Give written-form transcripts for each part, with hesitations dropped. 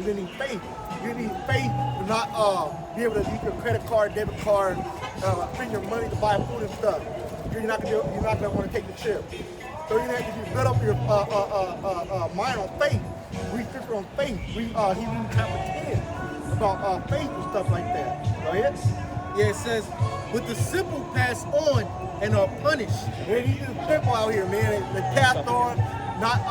even need faith. You need faith to not be able to use your credit card, debit card, spend your money to buy food and stuff. You're not gonna want to take the chip. So you have to build up your mind on faith. We scripture on faith. We Hebrews chapter 10 about faith and stuff like that. Go ahead. Yeah, it says, "But the simple pass on and are punished." Man, these are simple out here, man. They passed on, not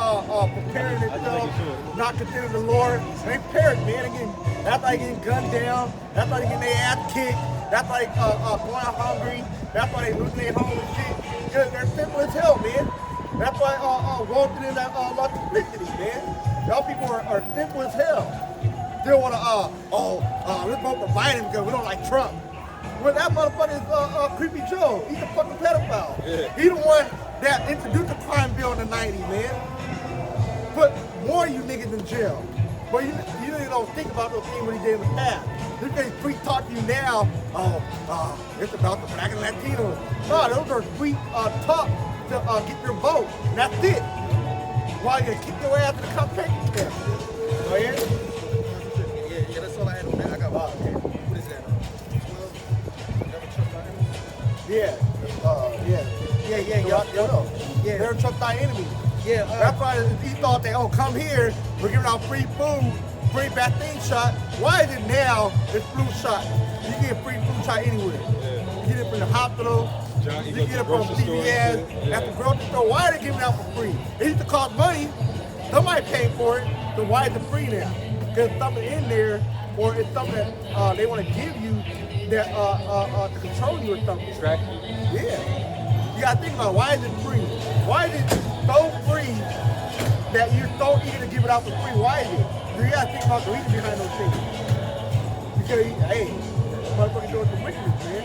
preparing themselves, not considering the Lord. They perish, man. That's why they getting gunned down. That's why they getting their ass kicked. That's why they going hungry. That's why they losing their home and shit. They're simple as hell, man. That's why walking in that multiplicity, man. Y'all people are simple as hell. Still want to let's vote for Biden because we don't like Trump. Well, that motherfucker is Creepy Joe. He's a fucking pedophile. Yeah. He the one that introduced the crime bill in the 90s, man. Put more of you niggas in jail. But you don't think about those things when he did in the past. This thing free talk to you now. It's about the black and Latinos. No, those are free talk to get your vote. And that's it. Why you gonna kick your ass in the competition camp? Oh yeah? Yeah, that's all I had on that. I got one. Okay. What is that? Yeah. Never trust thy enemy. Yeah. That's why he thought that, come here, we're giving out free food, free vaccine shot. Why is it now it's flu shot? You get a free flu shot anywhere. Yeah. You get it from the hospital. You get it from CVS, at the grocery store. Why are they giving it out for free? It used to cost money. Somebody paid for it. So why is it free now? There's something in there, or it's something that they want to give you that to control you or something. Track. Yeah. You gotta think about why is it free? Why is it so free that you're so eager to give it out for free? Why is it? You gotta think about the reason behind those things. Because hey, motherfucker doing some wickedness, man.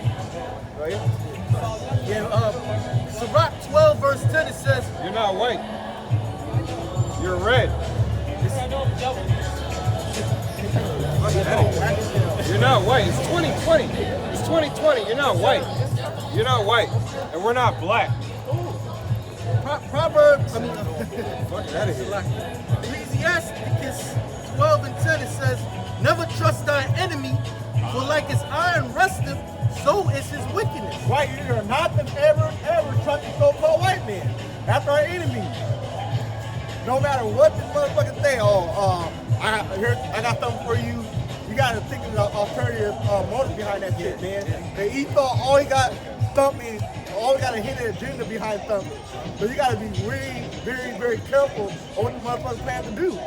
Right? Yeah, Sirach 12 verse 10, it says, "You're not white. You're red. You're not white. It's 2020. It's 2020. You're not white. You're not white. And we're not black." Proverbs, Fuck out of here. Ecclesiasticus 12 and 10, it says, "Never trust thine enemy, for like his iron rusteth, so is his wickedness." White, you are not to ever trust the so-called white man. That's our enemy. No matter what this motherfucker say, I got something for you. You gotta think of the alternative motive behind that shit, man. And Esau, all he got something, all he got a hidden agenda behind something. So you gotta be really, very, very careful on what the motherfuckers plan to do.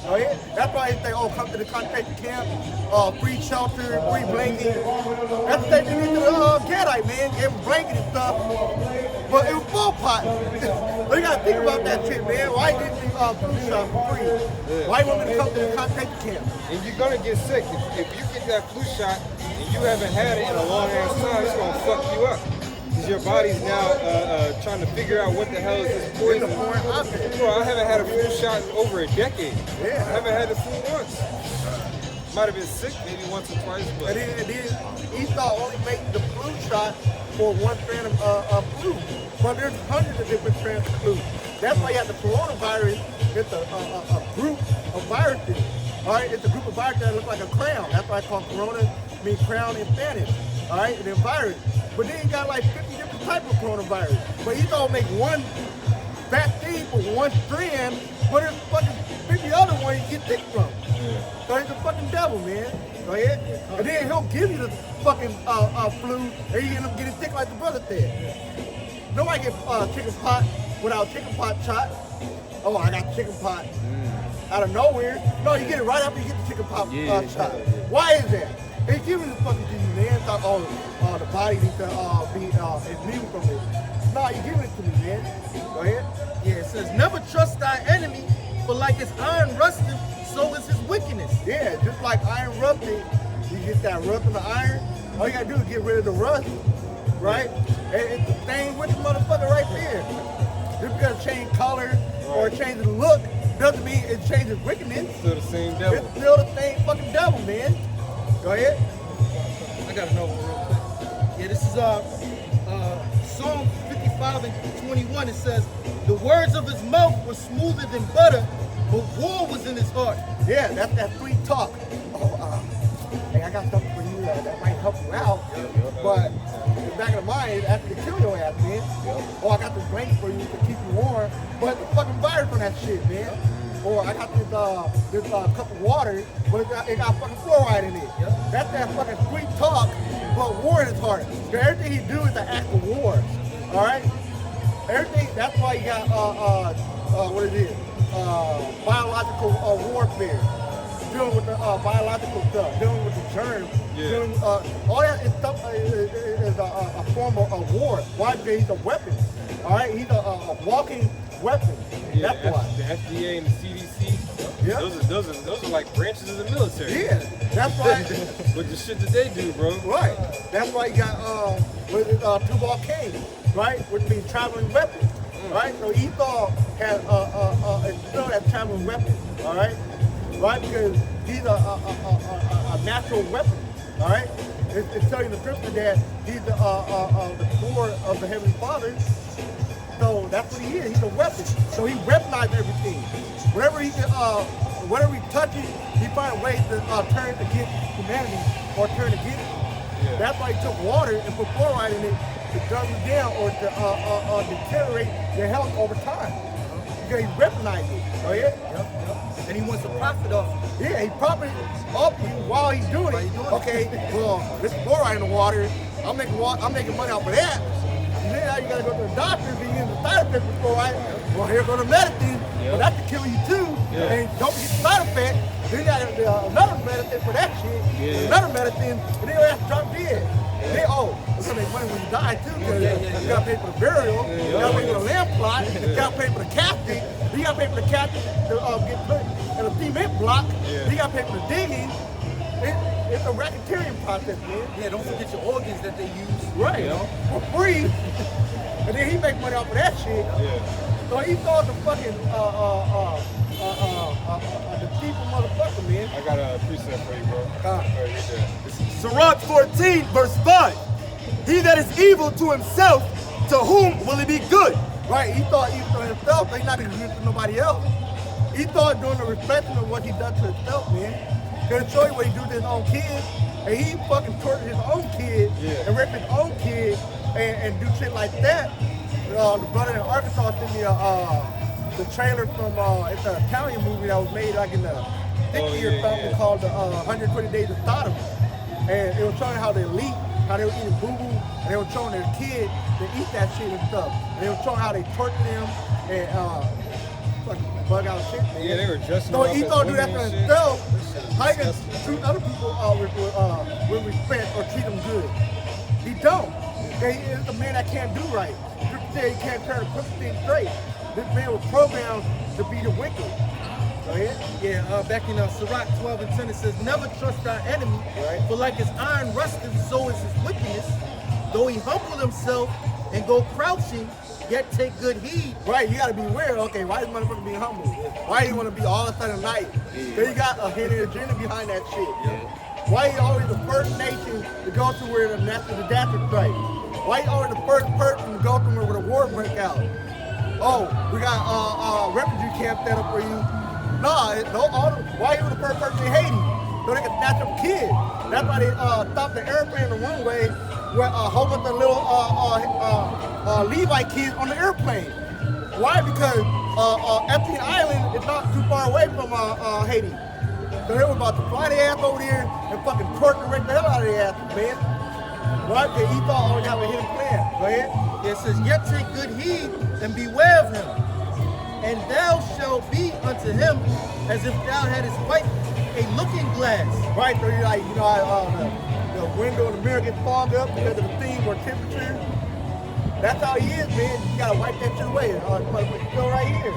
Oh yeah? That's why they say, come to the concentration camp, free shelter, free blanket. That's the same thing they did to the Gadite, man. Gave them blanket and stuff. But it was full pot. So you gotta think about that shit, man. Why didn't you food shop for free? Why you want me to come to the concentration camp? And you're gonna get sick. If you get that flu shot and you haven't had it in a long ass time, it's gonna fuck you up. Because your body's now trying to figure out what the hell is this poison. Bro, I haven't had a flu shot in over a decade. Yeah. I haven't had the flu once. Might have been sick maybe once or twice, but... And then Esau only made the flu shot for one strand of flu. But there's hundreds of different strands of flu. That's why you have the coronavirus. It's a group of viruses. All right, it's a group of viruses that look like a crown. That's why it's called corona, means crown in Spanish. All right, and then virus. But then you got like 50 different types of coronavirus. But he's gonna make one vaccine for one strand, but there's fucking 50 other ones you get sick from. So he's a fucking devil, man. Go ahead. And then he'll give you the fucking flu, and you end up getting sick like the brother said. Nobody gets chicken pot without chicken pot shot. Oh, I got chicken pot out of nowhere. No, you get it right after you get the chicken pot shot. Why is that? They giving the fucking to you, man. Thought, the body needs to be immune from it. No, you giving it to me, man. Go ahead. Yeah, it says, "Never trust thy enemy, for like his iron rusteth, so is his wickedness." Yeah, just like iron rusting, you get that rust in the iron. All you gotta do is get rid of the rust, right? And it's the same with the motherfucker right there. Just because it change color or it changes look doesn't mean it changes wickedness. It's still the same devil. It's still the same fucking devil, man. Go ahead. I got another one real quick. Yeah, this is Psalm 55 and 21. It says, "The words of his mouth were smoother than butter, but war was in his heart. Yeah, that's that sweet talk. Oh, hey, I got something for you that might help you out, but in the back of the mind is actually to kill your ass, man. Oh, I got this blanket for you to keep you warm, but the fucking virus on that shit, man. Or I got this cup of water, but it got fucking fluoride in it. That's that fucking sweet talk, but war in his heart. So everything he do is an act of war. All right? Everything, that's why you got, what it is, biological warfare. Dealing with the biological stuff, dealing with the germs, dealing with, all that is stuff is a form of war. Why? Because he's a weapon. All right? He's a walking weapon. Yeah, that's why. The FDA and the CDC, those are like branches of the military. Yeah, that's why. With the shit that they do, bro. Right. That's why you got two-ball cane, right? Which means traveling weapon, right? So Esau has still that traveling weapon, all right? Right? Because he's a natural weapon, all right? It's telling the scripture that he's the sword of the Heavenly Father. So that's what he is. He's a weapon. So he weaponized everything. Whatever he touches, he finds ways to turn against humanity or turn against it. Yeah. That's why he took water and put fluoride in it to dumb you down or to deteriorate your health over time. Because he weaponized it. Oh yeah? Yep. And he wants to profit off it. Yeah, he profited off you while he's doing it. Okay, well, this fluoride in the water, I'm making money off of that. And then now you gotta go to the doctor if you use the side effect for fluoride. Well, here go the medicine. Well, that could kill you too. And don't get the side effect. Then you got another medicine for that shit. Another medicine, and then you have to drop dead. Then, it's gonna make money when you die too, because you gotta pay for the burial, you gotta pay for the lamp plot, you gotta pay for the casket, you gotta pay for the casket to get put in a cement block, you gotta pay for the digging. It's a racketeering process, man. Yeah, don't forget your organs that they use. Right, for free. And then he make money off of that shit. So he thought the fucking deceitful motherfucker, man. I got a precept for you, bro. Right there. Sirach 14, verse 5. He that is evil to himself, to whom will he be good? Right, he thought evil to himself, but he's not even good to nobody else. He thought doing the reflection of what he done to himself, man. Gonna show you what he do to his own kids, and he fucking tortured his own kid and raped his own kid and do shit like that. The brother in Arkansas sent me the trailer from it's an Italian movie that was made like in the 60s or something called 120 Days of Sodom. And it was showing how the elite, how they were eating boo-boo, and they were showing their kids to eat that shit and stuff. And they were showing how they tortured them and fucking bug out shit, man. Yeah, they were just so he thought do that for himself. How you gonna treat other people with respect or treat them good? He don't. He is a man that can't do right. He can't turn a crooked thing straight. This man was programmed to be the wicked. Go ahead. Yeah, back in Sirach 12 and 10 it says, never trust thy enemy, for like his iron rusteth, so is his wickedness. Though he humble himself and go crouching, yet take good heed. Right, you gotta be aware, okay, why is motherfucker being humble? Why do you wanna be all of a sudden night? Because you got a hidden agenda behind that shit. Why you always the first nation to go to where the natural disaster strikes? Why you always the first person to go to where the war break out? Oh, we got refugee camp set up for you. Nah, why you the first person in Haiti? So they can snatch up kids. That's why they stopped the airplane on the runway with a whole bunch of little Levite kids on the airplane. Why? Because Epstein Island is not too far away from Haiti. So they were about to fly their ass over there and fucking torture and rape the hell out of their ass, man. Right? Because he thought always have a hidden plan. Go ahead. It says, yet take good heed and beware of him. And thou shalt be unto him as if thou hadst wiped a looking glass. Right, so you're like, the window and the mirror gets fogged up because of the theme or temperature. That's how he is, man. You gotta wipe that shit away. It's still right here.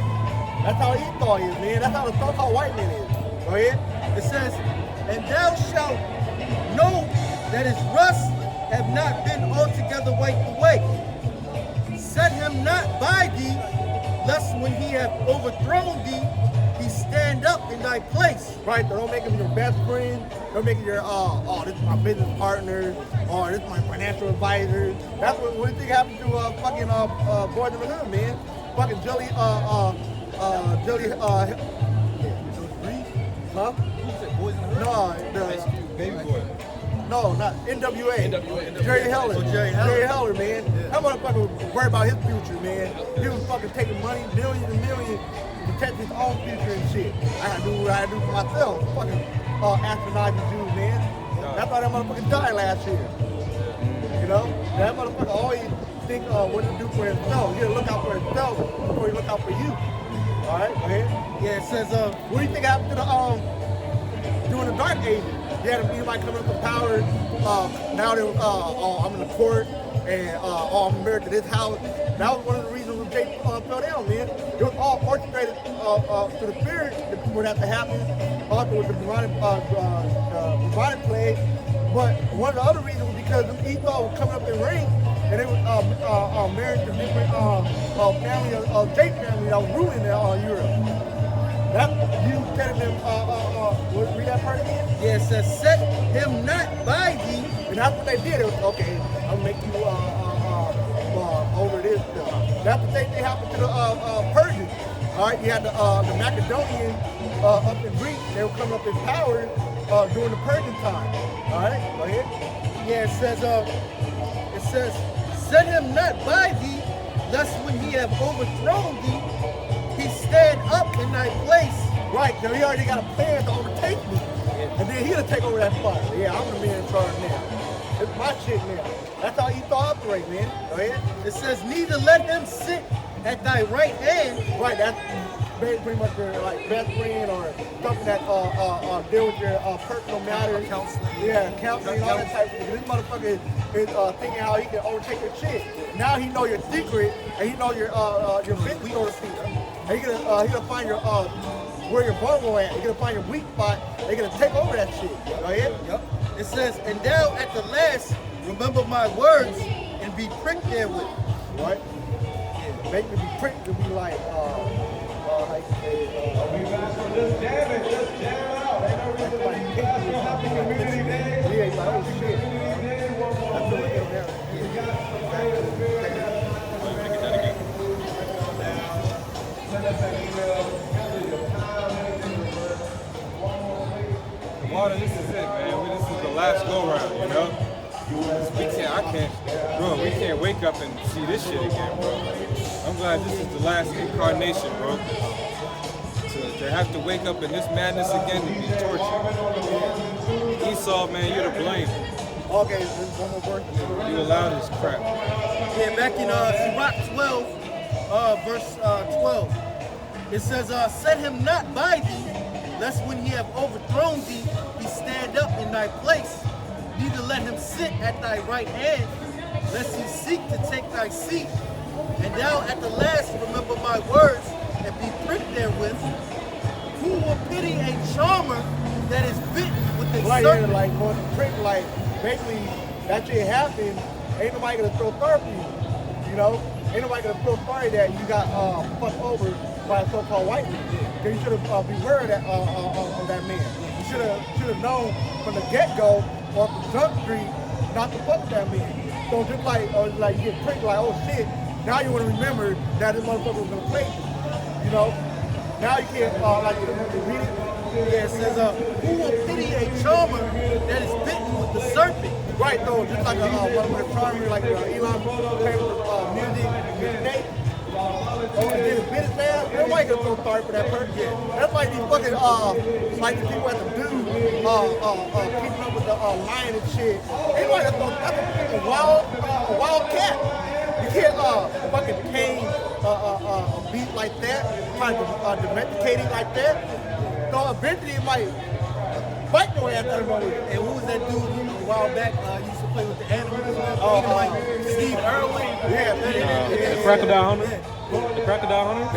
That's how Esau is, man. That's how the so-called white man is. Go ahead. It says, and thou shalt know that his rust have not been altogether wiped away. Set him not by thee, lest when he have overthrown thee, he stand up in thy place. Right, so don't make him your best friend. Don't make him your, this is my business partner, or this is my financial advisor. That's what you think happened to fucking Boys in the Hood, man. Fucking Jelly Huh? Who said Boys in the Hood? No, Baby boy. no, not NWA. Jerry Heller. Oh, Jerry Heller. Man. That motherfucker was worried about his future, man. He was fucking taking money, millions and millions, to protect his own future and shit. I gotta do what I gotta do for myself. Fucking astronauting dude, man. That's why that motherfucker died last year. You know? That motherfucker always think what to do for himself. You gotta look out for himself before you look out for you. Alright, go ahead. Yeah, it says, What do you think happened to the during the Dark Ages? You had anybody coming up with power. Now they I'm in the court and I'm married to this house. That was one of the reasons when Jake fell down, man. It was all orchestrated to the spirit for that to happen. Also with the demonic plague. But one of the other reasons was because Esau was coming up in ranks and they was married to different family Jake family that was ruling Europe. That you telling them, read that part again? yeah, it says, set him not by thee. And that's what they did. It was, okay, I'll make you over this stuff. That's the same thing happened to the Persians. All right, you had the Macedonians up in Greece. They were coming up in power during the Persian time. All right, go ahead. Yeah, it says, set him not by thee, lest when he have overthrown thee, he stand up in thy place. Right, so he already got a plan to overtake me. And then he'll take over that spot. Yeah, I'm the man in charge now. It's my shit now. That's how Esau operate, man. Go ahead. It says, neither let him sit at thy right hand. Right, that's pretty much your like best friend or something that deal with your personal matters. Counseling. Yeah, counseling, all that type of thing. This motherfucker is thinking how he can overtake your shit. Now he know your secret and he know your business, so to speak. And he gonna find your where you're vulnerable at. He's gonna find your weak spot. They're gonna take over that shit. Go ahead. Yep. It says, and thou at the last remember my words and be pricked therewith. Right? Yeah. Make me be pricked to be like how you say Just jam it, just jam out. Ain't no reason to be happy community day. yeah, he's like, oh shit. That's what it'll there. Water, this is it, man. This is the last go round, you know? We can't wake up and see this shit again, bro. I'm glad this is the last incarnation, bro. To have to wake up in this madness again to be tortured. Esau, man, you're to blame. Okay, there's one more verse. You allowed this crap. Yeah, back in Sirach 12, verse 12, it says, set him not by thee, lest when he have overthrown thee, he stand up in thy place. Neither let him sit at thy right hand, lest he seek to take thy seat. And thou at the last remember my words, and be pricked therewith. Who will pity a charmer that is bitten with a Right serpent? here, like going to prick, like basically that shit happened. Ain't nobody gonna throw fire for you. You know, ain't nobody gonna throw fire that you got fucked over by a so-called white man. Cause you should have beware of that man. You should have known from the get-go off the Jump Street not to fuck with that man. So just like you get pricked, like oh shit. Now you want to remember that this motherfucker was gonna play you. You know. Now you can't read it. Yeah, it says, who will pity a charmer that is bitten with the serpent? Right, though, just like one of the charmers, like Elon playing with music, today. Oh, and then bit his ass. Nobody gonna throw fire for that person. That's like these fucking like the people at the dude keeping up with the lion and shit. Anybody gonna throw that's a wild cat. You can't fucking tame a beast like that, trying to domesticate it like that. So eventually it might fight your ass out of the way. And who was that dude a while back used to play with the animals? Like Steve Irwin. Yeah, The crocodile hunter? The crocodile hunter?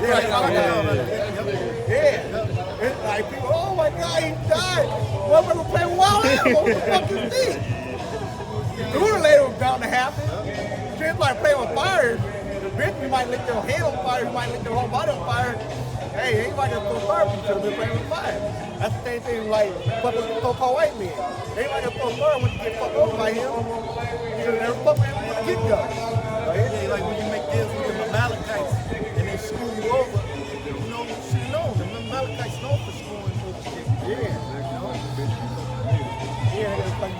Yeah. It's like people, oh my God, he died. Motherfucker playing wild animals. What the fuck is this? Sooner or later it was bound to happen. Just like playing with fire. Eventually you might lick your head on fire, you might lick your whole body on fire. Hey, anybody gonna throw fire, you should have been playing with fire. That's the same thing like fucking with so-called white men. Anybody gonna throw fire when you get fucked over by him. You should have never fucked with him from the get-go. Yeah, like when you make deals with the Amalekites and they screw you over, you know, you should know. The Amalekites known for screwing over shit. Yeah. like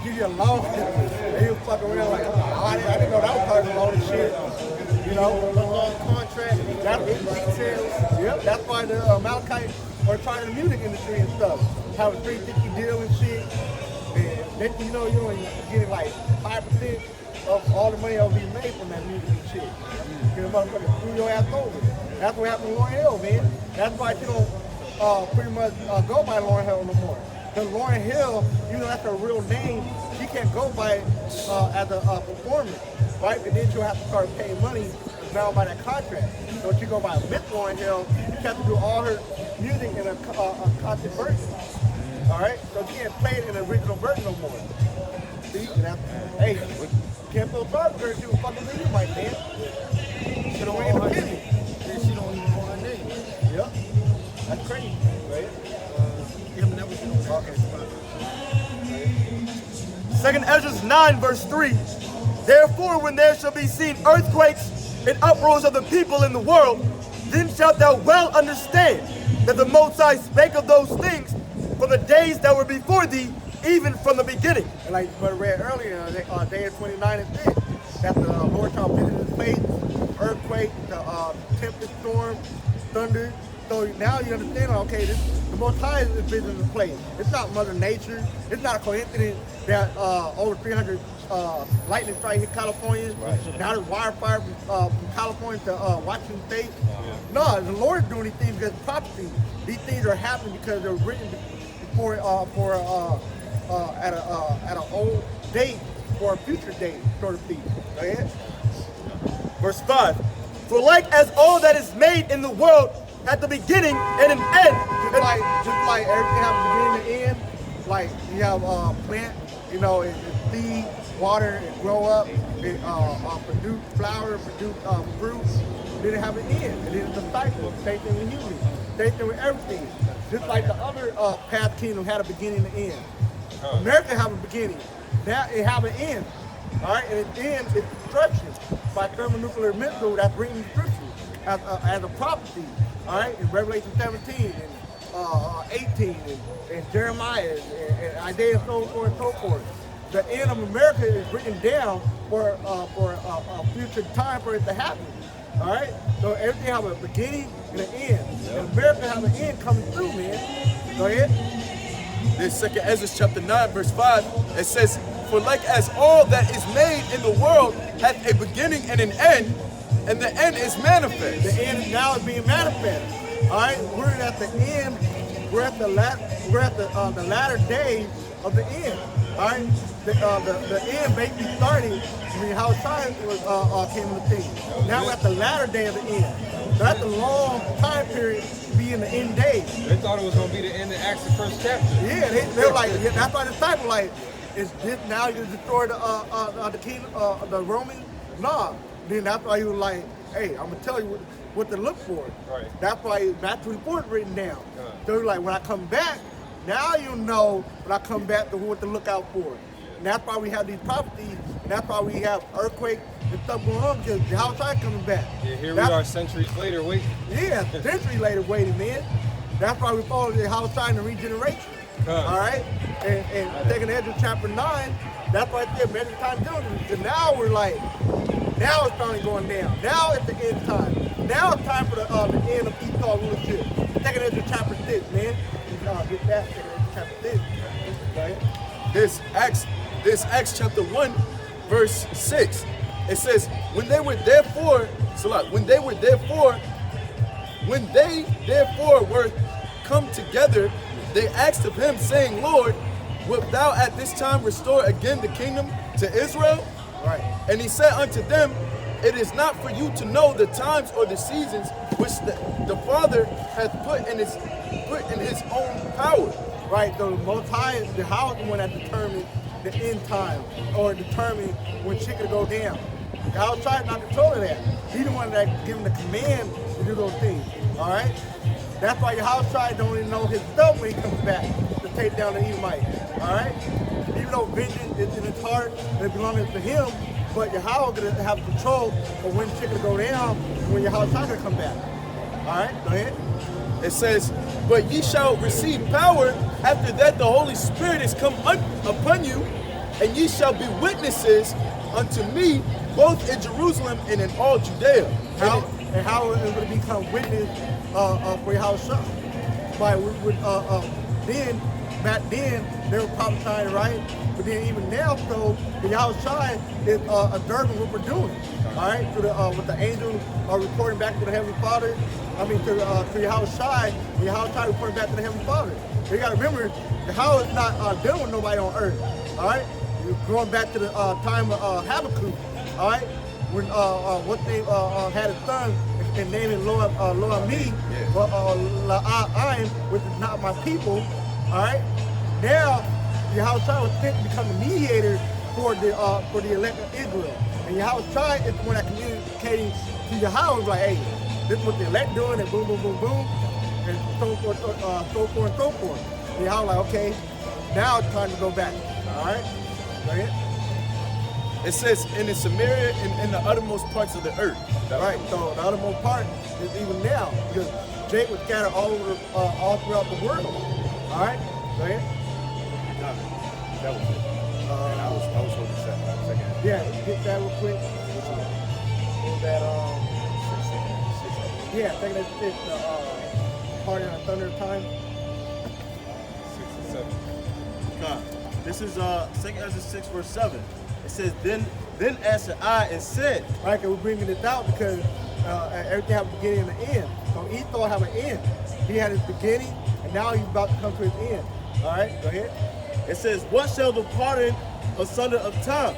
give you a loan, and you fuck around like, oh, I didn't know that was part of the loan and shit. You know, a long contract. That's details. Yep, that's why the Amalekites are trying the music industry and stuff. Have a 350 deal and shit. And then you know you're only getting like 5% of all the money that'll be made from that music and shit. Get a motherfucker screw your ass over. That's what happened to Lauryn Hill, man. That's why you don't pretty much go by Lauryn Hill no more. Because Lauryn Hill, you know that's her real name, she can't go by as a performer, right? And then she'll have to start paying money now by that contract. So if you go by Miss Lauryn Hill, you have to do all her music in a content version. All right? So she can't play it in the original version no more. See? Hey, you can't feel sorry for her. She was fucking with you, my man. She don't want independent. And she don't even know her name. Yep. That's crazy, right? Okay. 2 Ezra 9 verse 3. Therefore, when there shall be seen earthquakes and uproars of the people in the world, then shalt thou well understand that the Most High spake of those things for the days that were before thee, even from the beginning. And like I read earlier, day of 29 and 6, that the Lord shall visit his face, earthquake, the tempest storm, thunder. So now you understand, okay, the Most High is visiting the place. It's not Mother Nature. It's not a coincidence that over 300 lightning strikes hit California. Right. Now there's wildfire from California to Washington State. No, the Lord is doing these things because of prophecy. These things are happening because they're written before at an old date for a future date, so to speak. Go ahead. Verse 5. For like as all that is made in the world at the beginning and an end. Just like everything has a beginning and end, like you have a plant, you know, it seed, water, it grow up, it produce flower, produce fruit, then it have an end, and then it's a cycle. Same thing with humans, same thing with everything. Just like the other past kingdom had a beginning and end. America have a beginning, now it have an end. All right, and its end is destruction by thermonuclear missile that's bringing destruction as a prophecy. All right, in Revelation 17 and 18 and Jeremiah and Isaiah, so forth and so forth. The end of America is written down for a future time for it to happen. All right, so everything have a beginning and an end. Yep. And America have an end coming through, man. Go ahead. This 2 Ezra chapter 9 verse 5, it says, for like as all that is made in the world hath a beginning and an end, and the end is manifest. The end now is being manifest. All right, we're at the end. We're at the latter days of the end. All right, the end basically started when how time was came into thing. Now we're at the latter day of the end. So that's a long time period to be in the end days. They thought it was gonna be the end of Acts, the first chapter. Yeah, they're like, yeah, that's why the disciples like, is this now you destroy the kingdom, the Romans? Nah. Then that's why he was like, hey, I'm gonna tell you what to look for. Right. That's why Matthew 24 is written down. So like when I come back, now you know when I come back to what to look out for. And that's why we have these prophecies, and that's why we have earthquakes and stuff going on, because the house is coming back. Yeah, here we are centuries later waiting. Yeah, centuries later waiting, man. That's why we follow the house and the regeneration. All right? And taking Ezra chapter 9, that's why I said many times doing it. Because now we're like, now it's finally going down. Now it's the end time. Now it's time for the end of Esau rulership. Taking Ezra chapter 6, man. Get that, taking Ezra chapter 6. Right? This Acts chapter 1 verse 6. It says, when they therefore were come together, they asked of him, saying, Lord, wilt thou at this time restore again the kingdom to Israel? Right. And he said unto them, it is not for you to know the times or the seasons which the Father hath put in his own power. Right, so the Most High is the one that determines the end time, or determine when shit could go down. The outside not controlling that. He's the one that giving the command to do those things. All right? That's why your outside don't even know his stuff when he comes back to take down the Edomite. All right? Even though vengeance is in his heart and it belongs to him, but your house gonna have control of when shit could go down and when your outside gonna come back. All right, go ahead. It says, but ye shall receive power After that, the Holy Spirit is come upon you, and ye shall be witnesses unto me, both in Jerusalem and in all Judea. How is it going to become witness for Yahushua? By then, back then, they were prophesying, right? But then even now, so the Yahushua is observing what we're doing, all right? To the with the angel reporting back to the Heavenly Father. I mean, to Yahushua, the Yahushua reporting back to the Heavenly Father. You got to remember, Yahweh is not dealing with nobody on earth, all right? You're going back to the time of Habakkuk, all right? When what they had a son and named it Lo-Ami, La'ayim, which is not my people, all right? Now, Yahushua was sent to become the mediator for the elect of Israel. And Yahushua is the one that communicating to Yahweh, like, hey, this is what the elect doing, and boom, boom, boom, boom, and so forth, so forth, and so forth. And Yahweh like, okay, now it's time to go back, all right? Go ahead. It says, in Samaria and in the uttermost parts of the earth. Right, so the uttermost part is even now, because Jake was scattered all throughout the world. All right, go ahead. That was it. And I was holding second. Yeah, get that real quick. Is that yeah, I think that's it. Party on Thunder Time. 6 and 7. God. This is 2 Ezra 6 verse 7. It says, then answered I and said, right, and we're bringing this out because everything has a beginning and an end. So Esau have an end. He had his beginning, and now he's about to come to his end. All right, go ahead. It says, what shall the pardon asunder of time?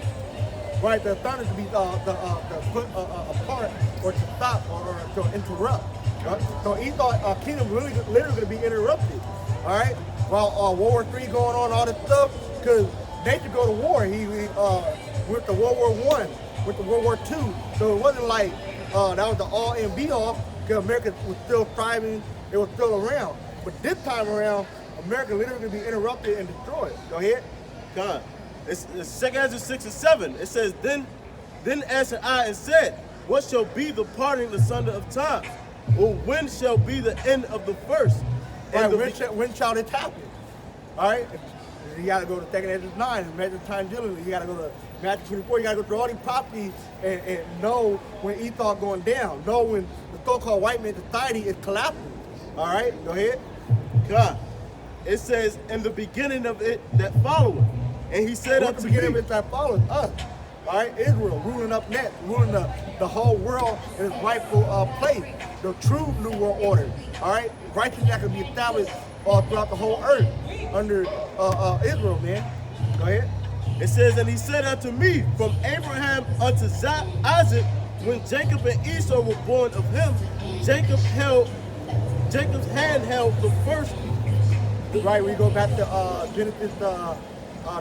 Right, the thunder to be put apart or to stop or to interrupt. Right? So Esau kingdom literally going to be interrupted. All right, while World War III going on, all this stuff, because they could go to war. He went to World War I, went to World War II. So it wasn't like that was the all and be all, because America was still thriving, it was still around. But this time around, America literally going to be interrupted and destroyed. Go ahead. God. It's 2 Ezra 6 and 7. It says, then answered I and said, what shall be the parting asunder of time? Or when shall be the end of the first? Right, when shall this happen? All right? You got to go to 2 Ezra 9 and measure time diligently. You got to go to Matthew 24. You got to go through all these prophecies and know when Esau going down. Know when the so-called white man society is collapsing. All right? Go ahead. God. It says, in the beginning of it that followeth. And he said unto the beginning me, of it that follows us. All right? Israel ruling up next, ruling the whole world in its rightful place. The true New World Order. All right? Righteousness that can be established throughout the whole earth under Israel, man. Go ahead. It says, and he said unto me, from Abraham unto Isaac, when Jacob and Esau were born of him, Jacob's hand held the first. Right, we go back to Genesis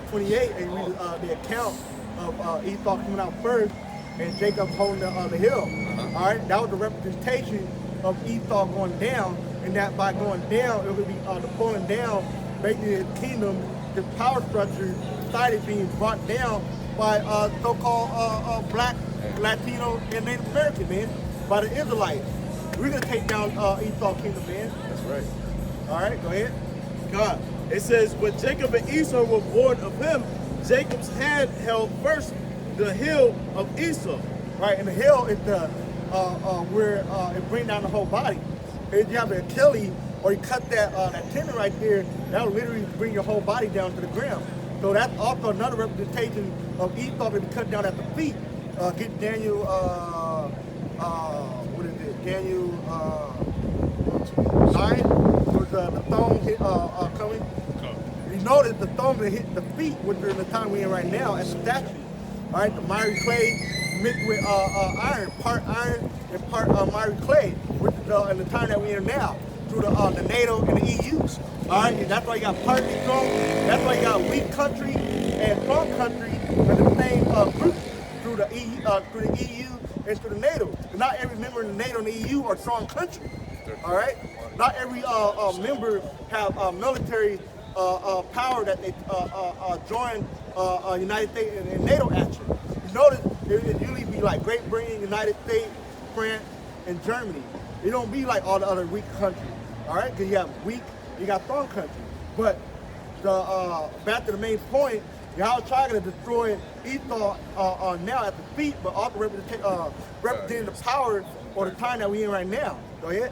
28 and read the account of Esau coming out first and Jacob holding the hill. All right, that was the representation of Esau going down, and that by going down, it would be the pulling down, basically his kingdom, his power structure, society being brought down by so-called black, Latino, and Native American, man, by the Israelites. We're gonna take down Esau kingdom, man. That's right. All right, go ahead. God. It says, when Jacob and Esau were born of him, Jacob's hand held first the heel of Esau. Right, and the heel is the where it brings down the whole body. If you have an Achilles or you cut that tendon right there, that will literally bring your whole body down to the ground. So that's also another representation of Esau being cut down at the feet. Get Daniel, what is it? Daniel 9, with the thong hit, coming. You notice the thong that hit the feet, which are in the time we're in right now, as a statue. All right, the miry clay mixed with iron and part miry clay, which is in the time that we're in now, through the NATO and the EU. All right, and that's why you got partly strong. That's why you got weak country and strong country in the same group through the EU and through the NATO. And not every member in the NATO and the EU are strong countries. All right, not every member have military power that they join United States and NATO action. You notice it usually be like Great Britain, United States, France, and Germany. It don't be like all the other weak countries. All right, because you have weak, you got strong countries. But back to the main point, y'all trying to destroy Esau now at the feet, but also representing the power or the time that we in right now. Go ahead.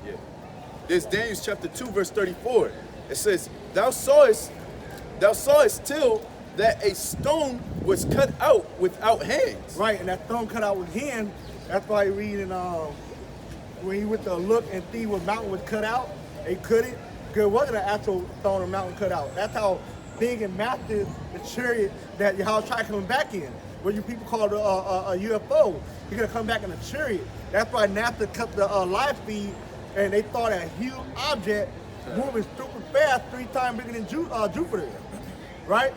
Yeah. There's Daniel chapter 2, verse 34. It says, Thou sawest till that a stone was cut out without hands. Right, and that stone cut out with hand. That's why you read in when he went to look and see what mountain was cut out. They couldn't, because it wasn't an actual stone or mountain cut out. That's how big and massive the chariot that Yahushua coming back in. What you people call a UFO. He's gonna come back in a chariot. That's why NASA cut the live feed, and they thought a huge object moving super fast, 3 times bigger than Jupiter, right?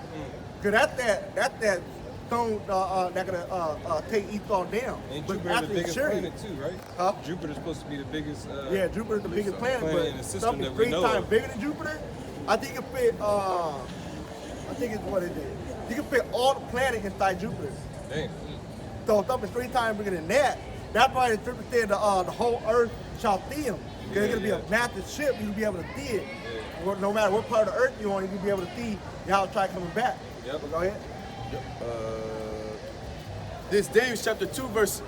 Because that's that stone that gonna take Esau down. And But Jupiter's the after biggest chariot, planet too, right? Huh? Jupiter's supposed to be the biggest. Yeah, Jupiter's the biggest planet, in the but system something that we 3 know times of. bigger than Jupiter. I think it fit. I think it's what it is. You can fit all the planets inside Jupiter. Damn. So something 3 times bigger than that. That's why the scripture said the whole earth shall see him. Because it's gonna be a massive ship. You'll be able to see it. No matter what part of the earth you're on, you'll be able to see Yahushua coming back. Yep. But go ahead. This Daniel chapter 2, verse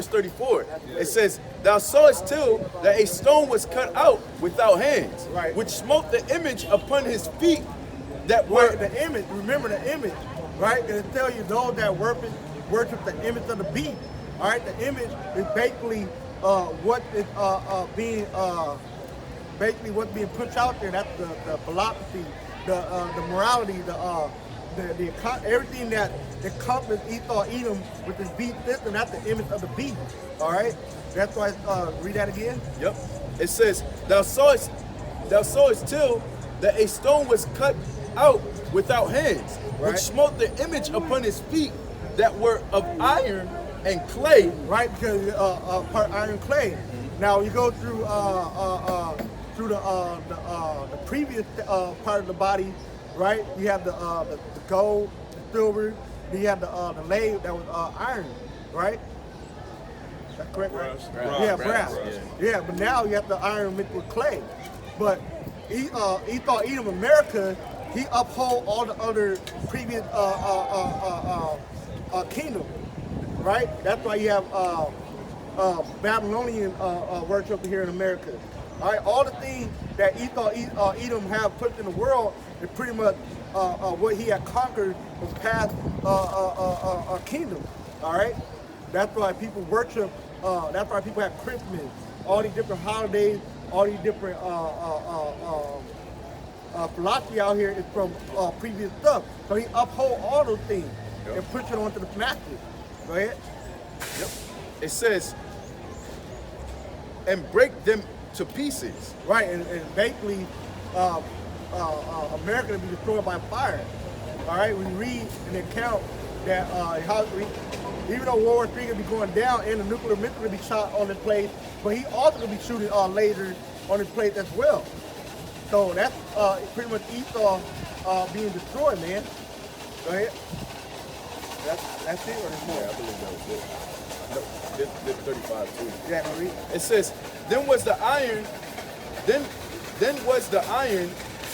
34. It says, Thou sawest till that a stone was cut out without hands, Right. which smote the image upon his feet that Where were the image, remember the image, right? Because it tell you those that worship the image of the beast. All right, the image is basically what is basically what's being pushed out there. That's the philosophy, the morality, the everything that encompasses Esau Edom with this beast system. That's the image of the beast. All right, that's why. Read that again. Yep. It says, Thou sawest till that a stone was cut out without hands, Right. which smote the image upon his feet that were of iron and clay. Right, because part iron clay. Now you go through the previous part of the body, right? You have the gold, the silver, then you have the lead that was iron, right? That's correct, right? Yeah, brass. Yeah, but now you have the iron mixed with clay. But Esau Edom America, he uphold all the other previous kingdom, right? That's why you have Babylonian worship here in America. All right, all the things that Esau Edom have put in the world is pretty much what he had conquered was past kingdom. All right, that's why people worship. That's why people have Christmas, all these different holidays, all these different philosophy out here is from previous stuff. So he uphold all those things and push it onto the masses. Go ahead. Yep. It says, and break them to pieces. Right, and basically, America will be destroyed by fire. All right, we read in the account that even though World War III will be going down and the nuclear missile will be shot on this place, but he also will be shooting lasers on this place as well. So that's pretty much Esau being destroyed, man. Go ahead. That's it, or there's more? Yeah, I believe that was it. No, this 35 too. Yeah, Marie. It says, then was the iron,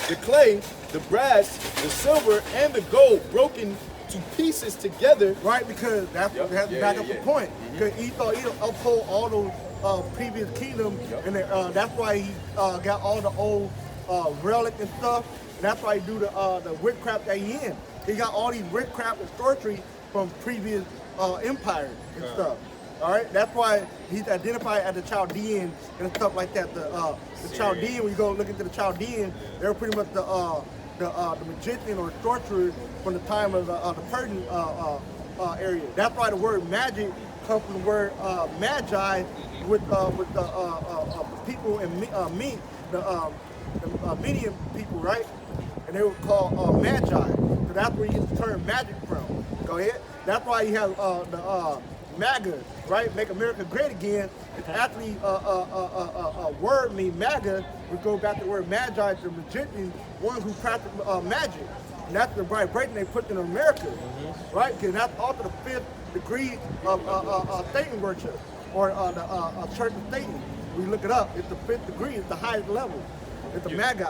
the clay, the brass, the silver, and the gold broken to pieces together. Right, because that's Yep. back Yeah, up yeah, the yeah. point. Because Esau uphold all those previous kingdoms, and that's why he got all the old relics and stuff. And that's why he do the witchcraft that he in. He got all these witchcraft and sorcery from previous empires and stuff. All right, that's why he's identified as the Chaldean and stuff like that. The Chaldean, when you go look into the Chaldean, they're pretty much the magician or sorcerer from the time of the Persian area. That's why the word magic comes from the word magi with the people in Meat, the Median people, right? And they were called magi. So that's where you get the term magic from. Go ahead. That's why you have the MAGA, right? Make America Great Again. It's actually a word mean MAGA. We go back to the word magi, the magician, one who practice magic. And that's the vibration they put in America, right? Because that's also the 5th degree of Satan worship, or the church of Satan. we look it up. It's the 5th degree. It's the highest level. It's the Magi.